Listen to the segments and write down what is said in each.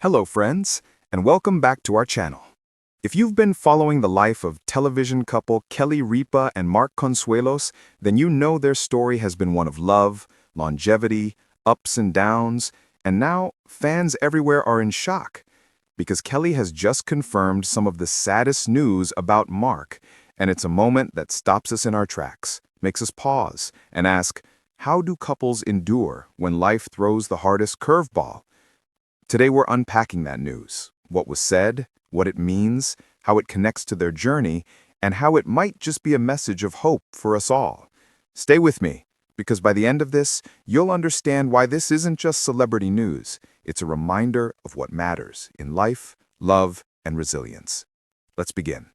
Hello, friends, and welcome back to our channel. If you've been following the life of television couple Kelly Ripa and Mark Consuelos, then you know their story has been one of love, longevity, ups and downs, and now fans everywhere are in shock because Kelly has just confirmed some of the saddest news about Mark, and it's a moment that stops us in our tracks, makes us pause, and ask, how do couples endure when life throws the hardest curveball? Today we're unpacking that news, what was said, what it means, how it connects to their journey, and how it might just be a message of hope for us all. Stay with me, because by the end of this, you'll understand why this isn't just celebrity news. It's a reminder of what matters in life, love, and resilience. Let's begin.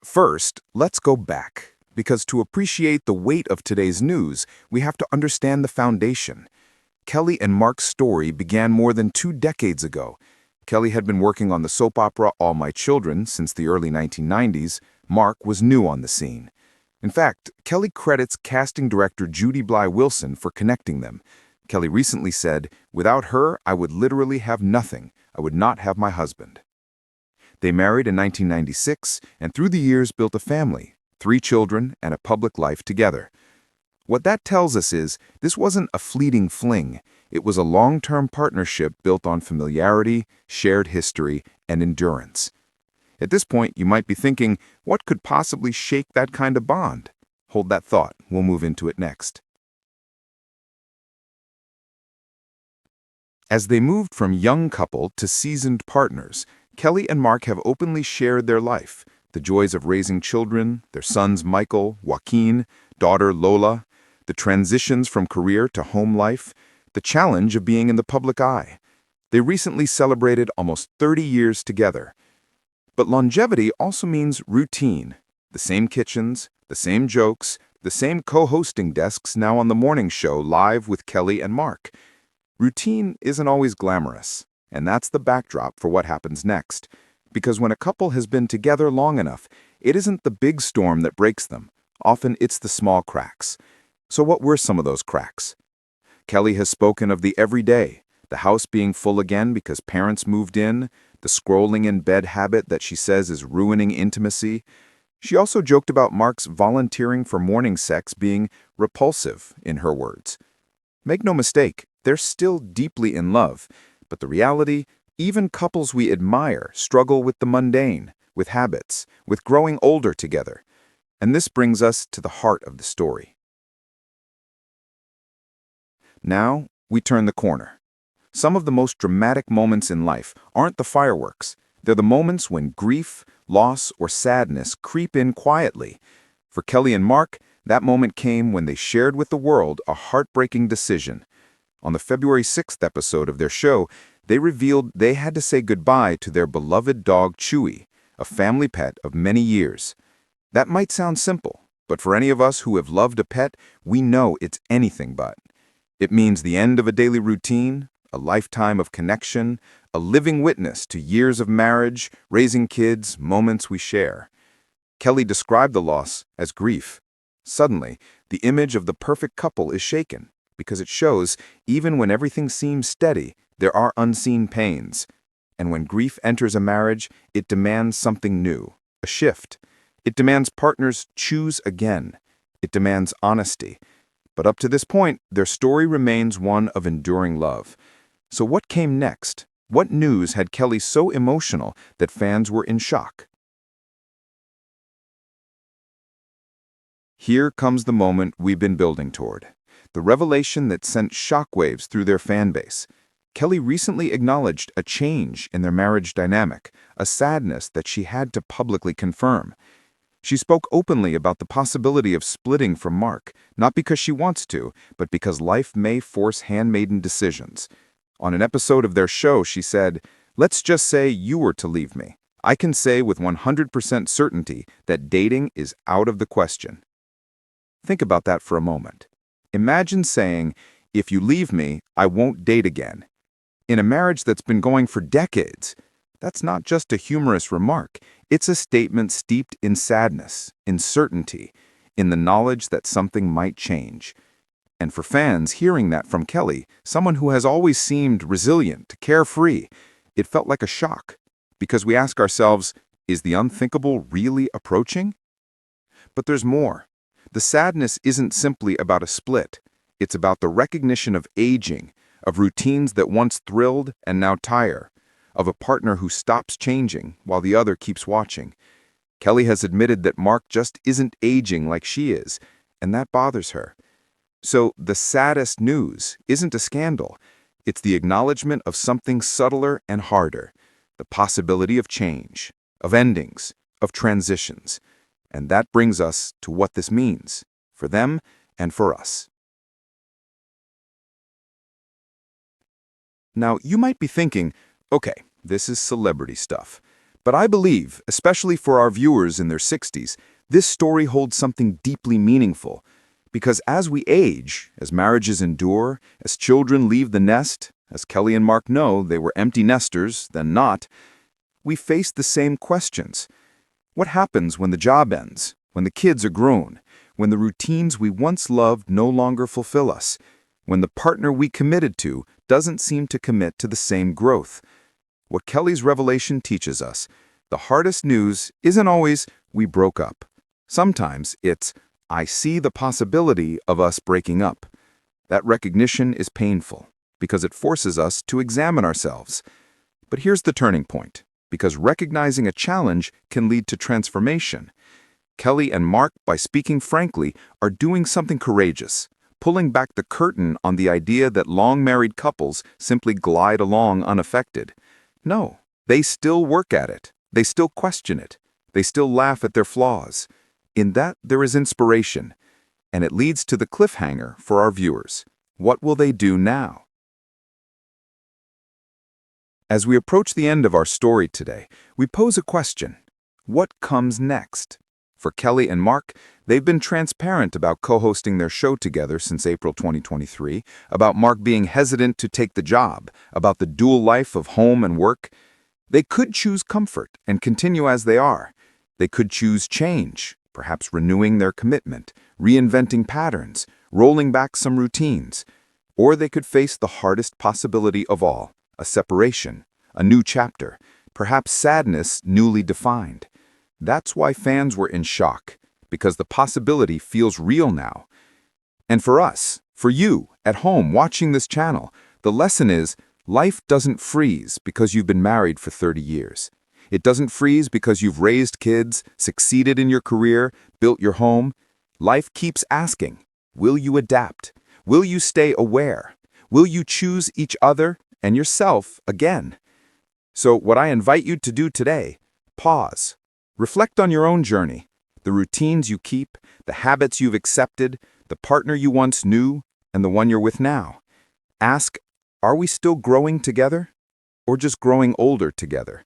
First, let's go back, because to appreciate the weight of today's news, we have to understand the foundation. Kelly and Mark's story began more than 2 decades ago. Kelly had been working on the soap opera All My Children since the early 1990s. Mark was new on the scene. In fact, Kelly credits casting director Judy Bly Wilson for connecting them. Kelly recently said, "Without her, I would literally have nothing. I would not have my husband." They married in 1996 and through the years built a family, 3 children, and a public life together. What that tells us is, this wasn't a fleeting fling. It was a long-term partnership built on familiarity, shared history, and endurance. At this point, you might be thinking, what could possibly shake that kind of bond? Hold that thought. We'll move into it next. As they moved from young couple to seasoned partners, Kelly and Mark have openly shared their life, the joys of raising children, their sons Michael, Joaquin, daughter Lola, the transitions from career to home life, the challenge of being in the public eye. They recently celebrated almost 30 years together. But longevity also means routine. The same kitchens, the same jokes, the same co-hosting desks now on the morning show live with Kelly and Mark. Routine isn't always glamorous, and that's the backdrop for what happens next. Because when a couple has been together long enough, it isn't the big storm that breaks them. Often it's the small cracks. So what were some of those cracks? Kelly has spoken of the everyday, the house being full again because parents moved in, the scrolling in bed habit that she says is ruining intimacy. She also joked about Mark's volunteering for morning sex being repulsive, in her words. Make no mistake, they're still deeply in love, but the reality, even couples we admire struggle with the mundane, with habits, with growing older together. And this brings us to the heart of the story. Now, we turn the corner. Some of the most dramatic moments in life aren't the fireworks. They're the moments when grief, loss, or sadness creep in quietly. For Kelly and Mark, that moment came when they shared with the world a heartbreaking decision. On the February 6th episode of their show, they revealed they had to say goodbye to their beloved dog Chewy, a family pet of many years. That might sound simple, but for any of us who have loved a pet, we know it's anything but. It means the end of a daily routine, a lifetime of connection, a living witness to years of marriage, raising kids, moments we share. Kelly described the loss as grief. Suddenly, the image of the perfect couple is shaken, because it shows, even when everything seems steady, there are unseen pains. And when grief enters a marriage, it demands something new, a shift. It demands partners choose again. It demands honesty. But up to this point, their story remains one of enduring love. So what came next? What news had Kelly so emotional that fans were in shock? Here comes the moment we've been building toward. The revelation that sent shockwaves through their fan base. Kelly recently acknowledged a change in their marriage dynamic, a sadness that she had to publicly confirm. She spoke openly about the possibility of splitting from Mark, not because she wants to, but because life may force handmaiden decisions. On an episode of their show, she said, "Let's just say you were to leave me. I can say with 100% certainty that dating is out of the question." Think about that for a moment. Imagine saying, "If you leave me, I won't date again." In a marriage that's been going for decades, that's not just a humorous remark. It's a statement steeped in sadness, in certainty, in the knowledge that something might change. And for fans, hearing that from Kelly, someone who has always seemed resilient, carefree, it felt like a shock. Because we ask ourselves, is the unthinkable really approaching? But there's more. The sadness isn't simply about a split. It's about the recognition of aging, of routines that once thrilled and now tire, of a partner who stops changing while the other keeps watching. Kelly has admitted that Mark just isn't aging like she is, and that bothers her. So the saddest news isn't a scandal. It's the acknowledgement of something subtler and harder, the possibility of change, of endings, of transitions. And that brings us to what this means, for them and for us. Now, you might be thinking, okay, this is celebrity stuff. But I believe, especially for our viewers in their 60s, this story holds something deeply meaningful. Because as we age, as marriages endure, as children leave the nest, as Kelly and Mark know they were empty nesters, then not, we face the same questions. What happens when the job ends, when the kids are grown, when the routines we once loved no longer fulfill us, when the partner we committed to doesn't seem to commit to the same growth? What Kelly's revelation teaches us, the hardest news isn't always, we broke up. Sometimes it's, I see the possibility of us breaking up. That recognition is painful, because it forces us to examine ourselves. But here's the turning point, because recognizing a challenge can lead to transformation. Kelly and Mark, by speaking frankly, are doing something courageous, pulling back the curtain on the idea that long-married couples simply glide along unaffected. No, they still work at it. They still question it. They still laugh at their flaws. In that, there is inspiration, and it leads to the cliffhanger for our viewers. What will they do now? As we approach the end of our story today, we pose a question. What comes next? For Kelly and Mark, they've been transparent about co-hosting their show together since April 2023, about Mark being hesitant to take the job, about the dual life of home and work. They could choose comfort and continue as they are. They could choose change, perhaps renewing their commitment, reinventing patterns, rolling back some routines. Or they could face the hardest possibility of all, a separation, a new chapter, perhaps sadness newly defined. That's why fans were in shock, because the possibility feels real now. And for us, for you, at home watching this channel, the lesson is, life doesn't freeze because you've been married for 30 years. It doesn't freeze because you've raised kids, succeeded in your career, built your home. Life keeps asking, will you adapt? Will you stay aware? Will you choose each other and yourself again? So what I invite you to do today, pause. Reflect on your own journey, the routines you keep, the habits you've accepted, the partner you once knew, and the one you're with now. Ask, are we still growing together? Or just growing older together?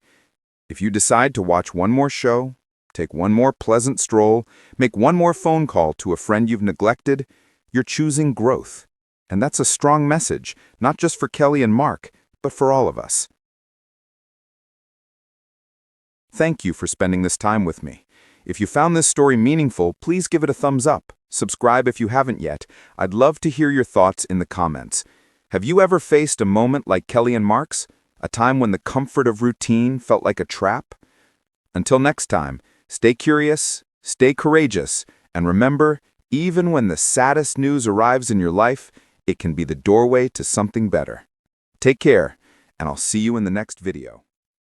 If you decide to watch one more show, take one more pleasant stroll, make one more phone call to a friend you've neglected, you're choosing growth. And that's a strong message, not just for Kelly and Mark, but for all of us. Thank you for spending this time with me. If you found this story meaningful, please give it a thumbs up. Subscribe if you haven't yet. I'd love to hear your thoughts in the comments. Have you ever faced a moment like Kelly and Mark's? A time when the comfort of routine felt like a trap? Until next time, stay curious, stay courageous, and remember, even when the saddest news arrives in your life, it can be the doorway to something better. Take care, and I'll see you in the next video.